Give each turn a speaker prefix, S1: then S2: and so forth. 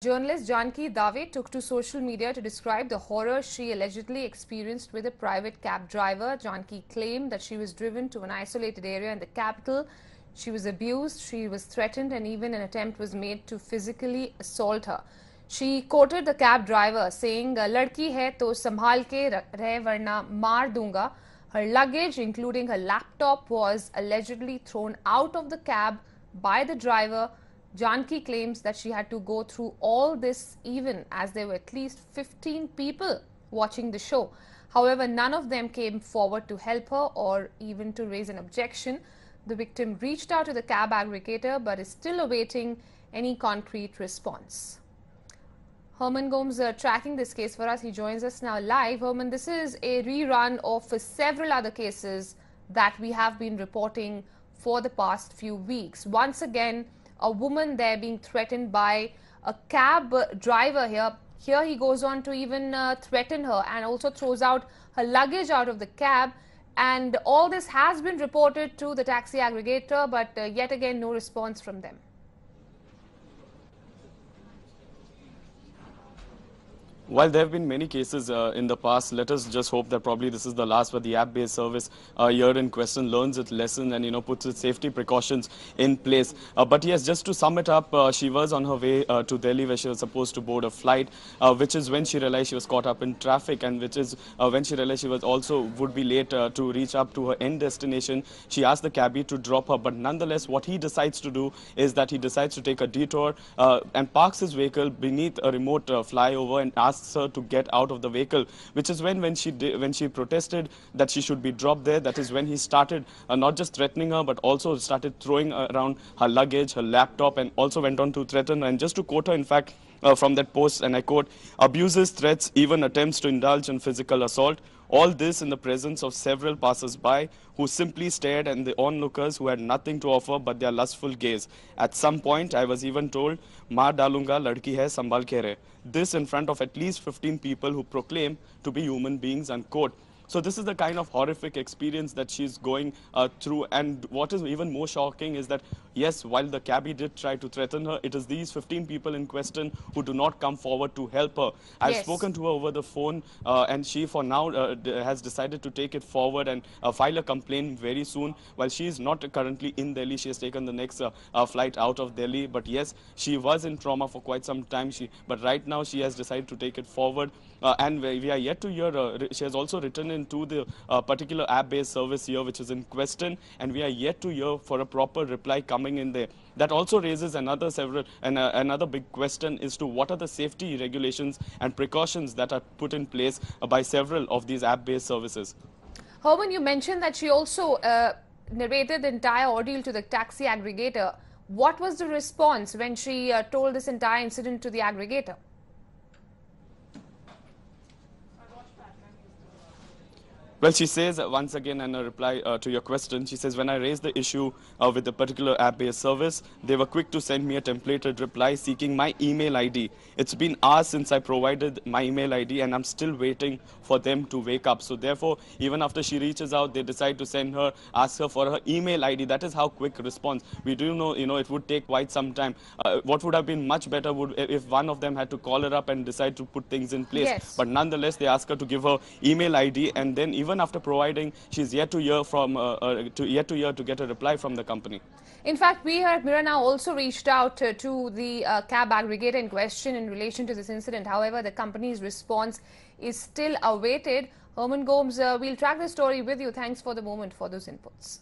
S1: Journalist Janki Dave took to social media to describe the horror she allegedly experienced with a private cab driver. Janki claimed that she was driven to an isolated area in the capital. She was abused, she was threatened, and even an attempt was made to physically assault her. She quoted the cab driver saying, "Ladki hai to sambhal ke rahe varna maar dunga." Her luggage, including her laptop, was allegedly thrown out of the cab by the driver. Janki claims that she had to go through all this even as there were at least 15 people watching the show. However, none of them came forward to help her or even to raise an objection. The victim reached out to the cab aggregator but is still awaiting any concrete response. Herman Gomes tracking this case for us. He joins us now live. Herman, this is a rerun of several other cases that we have been reporting for the past few weeks. Once again, a woman there being threatened by a cab driver here. Here he goes on to even threaten her and also throws out her luggage out of the cab. And all this has been reported to the taxi aggregator, but yet again no response from them.
S2: While there have been many cases in the past, let us just hope that probably this is the last where the app-based service here in question learns its lesson and, puts its safety precautions in place. But yes, just to sum it up, she was on her way to Delhi where she was supposed to board a flight, which is when she realized she was caught up in traffic, and which is when she realized she was also would be late to reach up to her end destination. She asked the cabbie to drop her, but nonetheless, what he decides to do is that he decides to take a detour and parks his vehicle beneath a remote flyover and asks her to get out of the vehicle, which is when she protested that she should be dropped there. That is when he started not just threatening her but also started throwing around her luggage, her laptop, and also went on to threaten her. And just to quote her, in fact, from that post, and I quote, "Abuses, threats, even attempts to indulge in physical assault. All this in the presence of several passers-by who simply stared at the onlookers who had nothing to offer but their lustful gaze. At some point, I was even told, 'Maar dalunga, ladki hai, sambhal ke rahe.' This in front of at least 15 people who proclaim to be human beings," unquote. So this is the kind of horrific experience that she's going through. And what is even more shocking is that, yes, while the cabbie did try to threaten her, it is these 15 people in question who do not come forward to help her. I've spoken to her over the phone, and she, for now, has decided to take it forward and file a complaint very soon. While she is not currently in Delhi, she has taken the next flight out of Delhi. But yes, she was in trauma for quite some time. But right now, she has decided to take it forward. And we are yet to hear, she has also written into the particular app-based service here, which is in question, and we are yet to hear for a proper reply coming in there. That also raises another big question as to what are the safety regulations and precautions that are put in place by several of these app-based services.
S1: Herman, you mentioned that she also narrated the entire ordeal to the taxi aggregator. What was the response when she told this entire incident to the aggregator?
S2: Well, she says, once again, in a reply to your question, she says, "When I raised the issue with the particular app-based service, they were quick to send me a templated reply seeking my email ID. It's been hours since I provided my email ID, and I'm still waiting for them to wake up." So therefore, even after she reaches out, they decide to ask her for her email ID. That is how quick response. We do know, it would take quite some time. What would have been much better would if one of them had to call her up and decide to put things in place.
S1: Yes.
S2: But nonetheless, they ask her to give her email ID, and then even after providing, she's yet to hear to get a reply from the company.
S1: In fact, we here at Mirror Now also reached out to the cab aggregator in question in relation to this incident. However, the company's response is still awaited. Herman Gomes, we'll track the story with you. Thanks for the moment for those inputs.